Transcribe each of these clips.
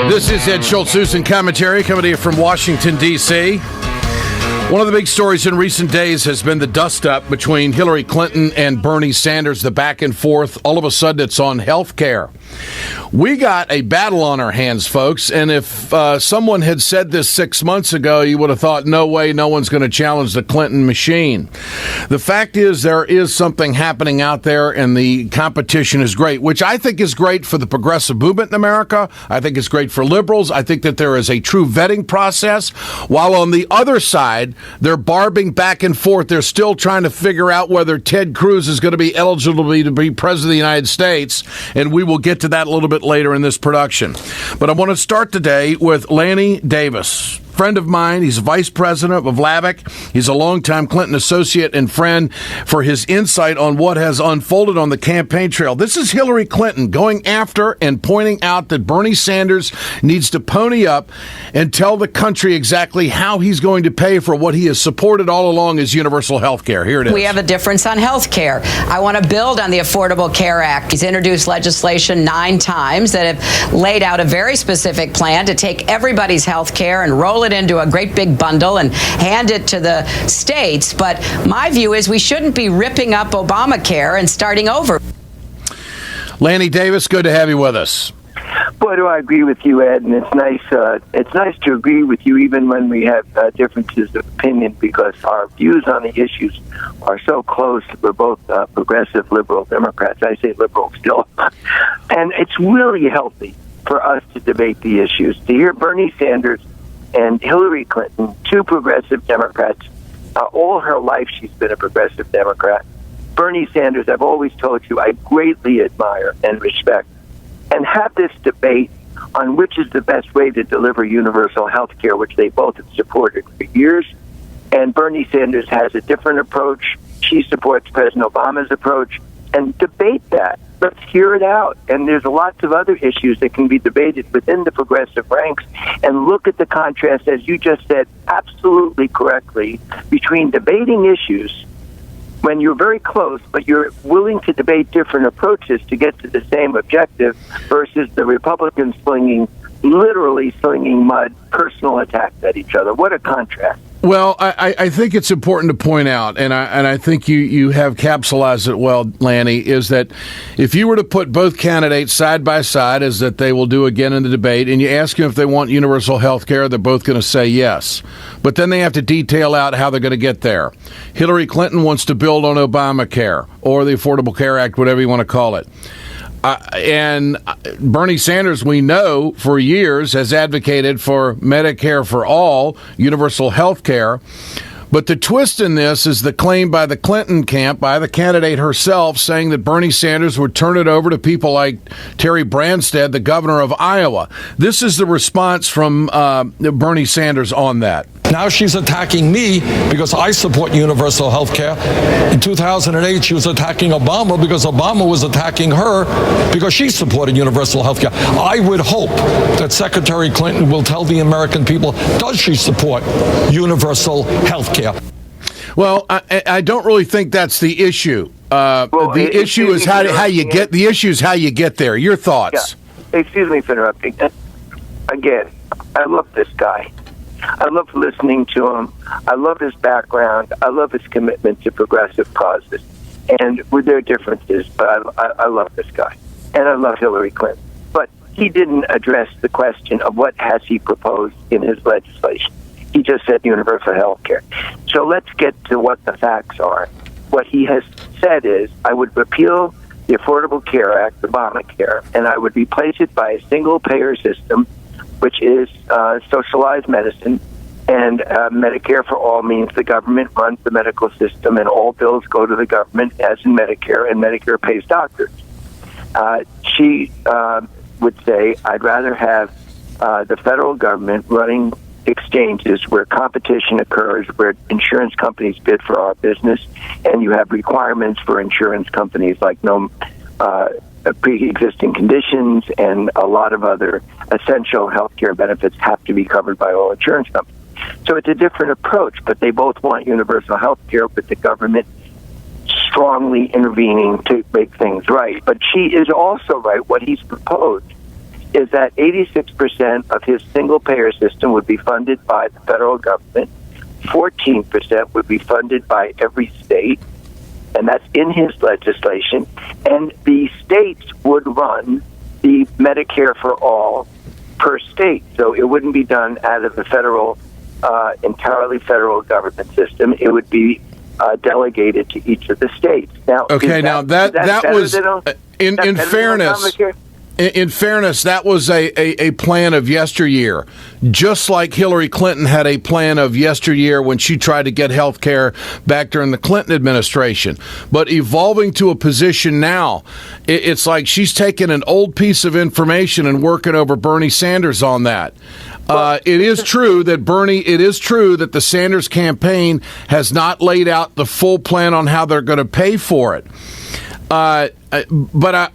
This is Ed Schultz News and Commentary coming to you from Washington, D.C. One of the big stories in recent days has been the dust-up between Hillary Clinton and Bernie Sanders, the back and forth. All of a sudden, it's on health care. We got a battle on our hands, folks, and if someone had said this 6 months ago, you would have thought, no way, no one's going to challenge the Clinton machine. The fact is there is something happening out there, and the competition is great, which I think is great for the progressive movement in America. I think it's great for liberals. I think that there is a true vetting process, while on the other side, they're barbing back and forth. They're still trying to figure out whether Ted Cruz is going to be eligible to be president of the United States, and we will get to that a little bit later in this production. But I want to start today with Lanny Davis. Friend of mine. He's vice president of LAVIC. He's a longtime Clinton associate and friend, for his insight on what has unfolded on the campaign trail. This is Hillary Clinton going after and pointing out that Bernie Sanders needs to pony up and tell the country exactly how he's going to pay for what he has supported all along as universal health care. Here it is. We have a difference on health care. I want to build on the Affordable Care Act. He's introduced legislation 9 times that have laid out a very specific plan to take everybody's health care and roll it into a great big bundle and hand it to the states. But my view is we shouldn't be ripping up Obamacare and starting over. Lanny Davis, good to have you with us. Boy, do I agree with you, Ed, and it's nice. It's nice to agree with you even when we have differences of opinion, because our views on the issues are so close. We're both progressive liberal Democrats. I say liberal still, and it's really healthy for us to debate the issues. To hear Bernie Sanders and Hillary Clinton, 2 progressive Democrats, all her life she's been a progressive Democrat. Bernie Sanders, I've always told you, I greatly admire and respect. And have this debate on which is the best way to deliver universal health care, which they both have supported for years. And Bernie Sanders has a different approach. She supports President Obama's approach. And debate that. Let's hear it out. And there's lots of other issues that can be debated within the progressive ranks. And look at the contrast, as you just said, absolutely correctly, between debating issues when you're very close, but you're willing to debate different approaches to get to the same objective, versus the Republicans literally slinging mud, personal attacks at each other. What a contrast. Well, I think it's important to point out, and I think you have capsulized it well, Lanny, is that if you were to put both candidates side by side, as that they will do again in the debate, and you ask them if they want universal health care, they're both going to say yes. But then they have to detail out how they're going to get there. Hillary Clinton wants to build on Obamacare or the Affordable Care Act, whatever you want to call it. And Bernie Sanders, we know for years, has advocated for Medicare for all, universal health care. But the twist in this is the claim by the Clinton camp, by the candidate herself, saying that Bernie Sanders would turn it over to people like Terry Branstad, the governor of Iowa. This is the response from Bernie Sanders on that. Now she's attacking me because I support universal health care. In 2008, she was attacking Obama because Obama was attacking her because she supported universal health care. I would hope that Secretary Clinton will tell the American people, does she support universal health care? Well, I don't really think that's the issue. The issue is how you get. The issue is how you get there. Your thoughts? Yeah. Excuse me for interrupting. Again, I love this guy. I love listening to him. I love his background. I love his commitment to progressive causes. And with their differences, but I love this guy. And I love Hillary Clinton. But he didn't address the question of what has he proposed in his legislation. He just said universal health care. So let's get to what the facts are. What he has said is, I would repeal the Affordable Care Act, Obamacare, and I would replace it by a single-payer system, which is socialized medicine, and Medicare for all means the government runs the medical system and all bills go to the government, as in Medicare, and Medicare pays doctors. She would say, I'd rather have the federal government running exchanges where competition occurs, where insurance companies bid for our business, and you have requirements for insurance companies like no pre-existing conditions, and a lot of other essential health care benefits have to be covered by all insurance companies. So it's a different approach, but they both want universal health care, but the government strongly intervening to make things right. But she is also right. What he's proposed is that 86% of his single-payer system would be funded by the federal government, 14% would be funded by every state, and that's in his legislation, and the states would run the Medicare for all per state. So it wouldn't be done out of the federal, entirely federal government system. It would be delegated to each of the states. Now, okay, that was in fairness. In fairness, that was a plan of yesteryear, just like Hillary Clinton had a plan of yesteryear when she tried to get health care back during the Clinton administration. But evolving to a position now, it's like she's taken an old piece of information and working over Bernie Sanders on that. It is true that the Sanders campaign has not laid out the full plan on how they're going to pay for it. But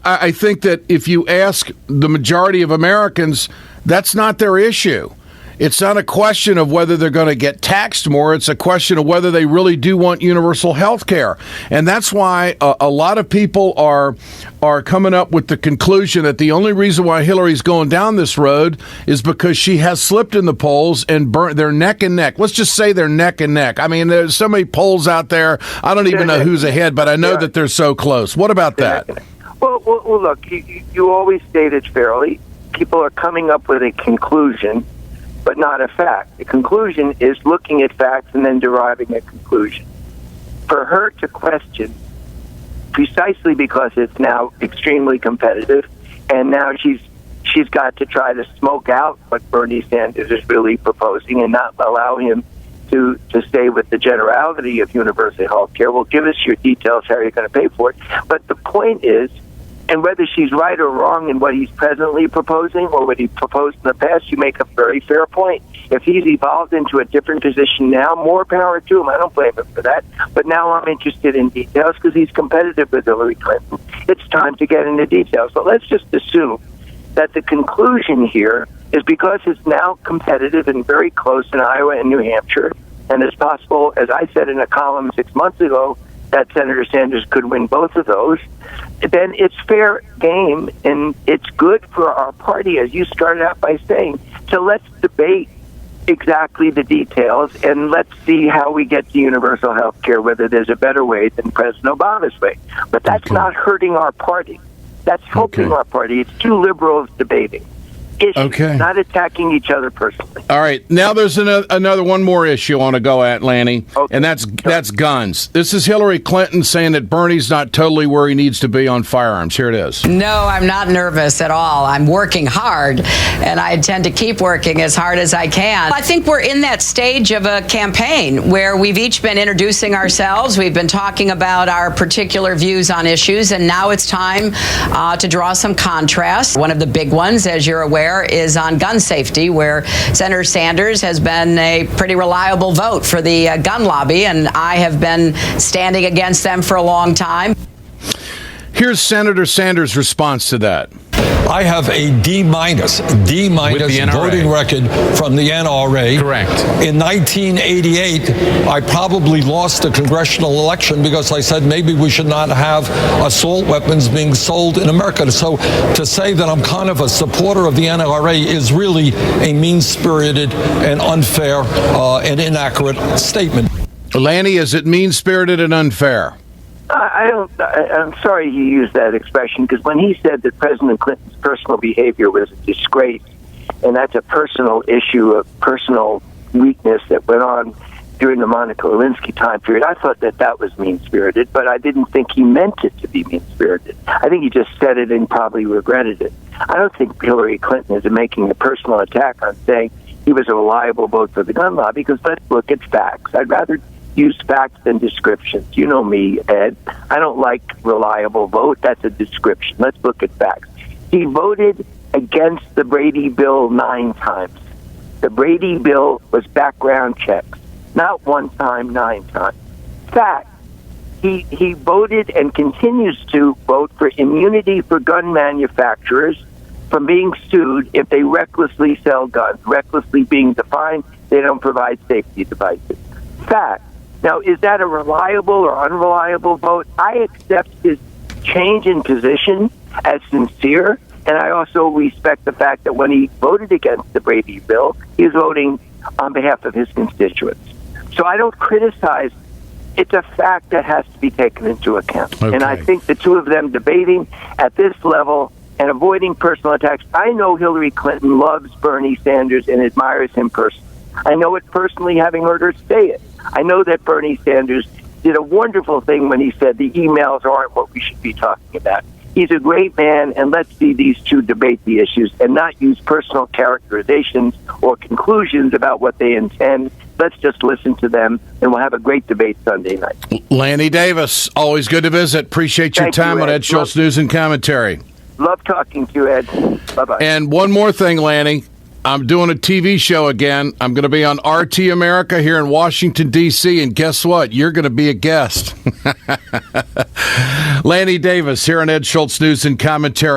I think that if you ask the majority of Americans, that's not their issue. It's not a question of whether they're going to get taxed more. It's a question of whether they really do want universal health care. And that's why a lot of people are coming up with the conclusion that the only reason why Hillary's going down this road is because she has slipped in the polls and they're neck and neck. Let's just say they're neck and neck. I mean, there's so many polls out there. I don't even know who's ahead, but I know that they're so close. What about that? Well, look, you always stated fairly. People are coming up with a conclusion, but not a fact. The conclusion is looking at facts and then deriving a conclusion. For her to question, precisely because it's now extremely competitive, and now she's got to try to smoke out what Bernie Sanders is really proposing and not allow him to stay with the generality of universal health care. Well, give us your details, how you're going to pay for it. But the point is, and whether she's right or wrong in what he's presently proposing or what he proposed in the past, you make a very fair point. If he's evolved into a different position now, more power to him. I don't blame him for that. But now I'm interested in details because he's competitive with Hillary Clinton. It's time to get into details. So let's just assume that the conclusion here is because it's now competitive and very close in Iowa and New Hampshire, and it's possible, as I said in a column 6 months ago, that Senator Sanders could win both of those, then it's fair game, and it's good for our party, as you started out by saying. So let's debate exactly the details, and let's see how we get to universal health care, whether there's a better way than President Obama's way. But that's not hurting our party. That's helping our party. It's two liberals debating issues, not attacking each other personally. All right. Now there's another one more issue I want to go at, Lanny, and that's guns. This is Hillary Clinton saying that Bernie's not totally where he needs to be on firearms. Here it is. No, I'm not nervous at all. I'm working hard, and I intend to keep working as hard as I can. I think we're in that stage of a campaign where we've each been introducing ourselves. We've been talking about our particular views on issues, and now it's time to draw some contrast. One of the big ones, as you're aware, is on gun safety, where Senator Sanders has been a pretty reliable vote for the gun lobby, and I have been standing against them for a long time. Here's Senator Sanders' response to that. I have a D- voting record from the NRA. Correct. In 1988, I probably lost a congressional election because I said maybe we should not have assault weapons being sold in America. So to say that I'm kind of a supporter of the NRA is really a mean-spirited and unfair and inaccurate statement. Lanny, is it mean-spirited and unfair? I'm sorry he used that expression, because when he said that President Clinton's personal behavior was a disgrace, and that's a personal issue, a personal weakness that went on during the Monica Lewinsky time period, I thought that was mean-spirited, but I didn't think he meant it to be mean-spirited. I think he just said it and probably regretted it. I don't think Hillary Clinton is making a personal attack on saying he was a reliable vote for the gun law, because let's look at facts. I'd rather use facts than descriptions. You know me, Ed. I don't like reliable vote. That's a description. Let's look at facts. He voted against the Brady bill 9 times. The Brady bill was background checks. Not 1 time, 9 times. Fact. He voted and continues to vote for immunity for gun manufacturers from being sued if they recklessly sell guns. Recklessly being defined, they don't provide safety devices. Fact. Now, is that a reliable or unreliable vote? I accept his change in position as sincere, and I also respect the fact that when he voted against the Brady bill, he was voting on behalf of his constituents. So I don't criticize. It's a fact that has to be taken into account. Okay. And I think the two of them debating at this level and avoiding personal attacks. I know Hillary Clinton loves Bernie Sanders and admires him personally. I know it personally, having heard her say it. I know that Bernie Sanders did a wonderful thing when he said the emails aren't what we should be talking about. He's a great man, and let's see these two debate the issues and not use personal characterizations or conclusions about what they intend. Let's just listen to them, and we'll have a great debate Sunday night. Lanny Davis, always good to visit. Appreciate your time on Ed Schultz News and Commentary. Love talking to you, Ed. Bye-bye. And one more thing, Lanny. I'm doing a TV show again. I'm going to be on RT America here in Washington, D.C., and guess what? You're going to be a guest. Lanny Davis here on Ed Schultz News and Commentary.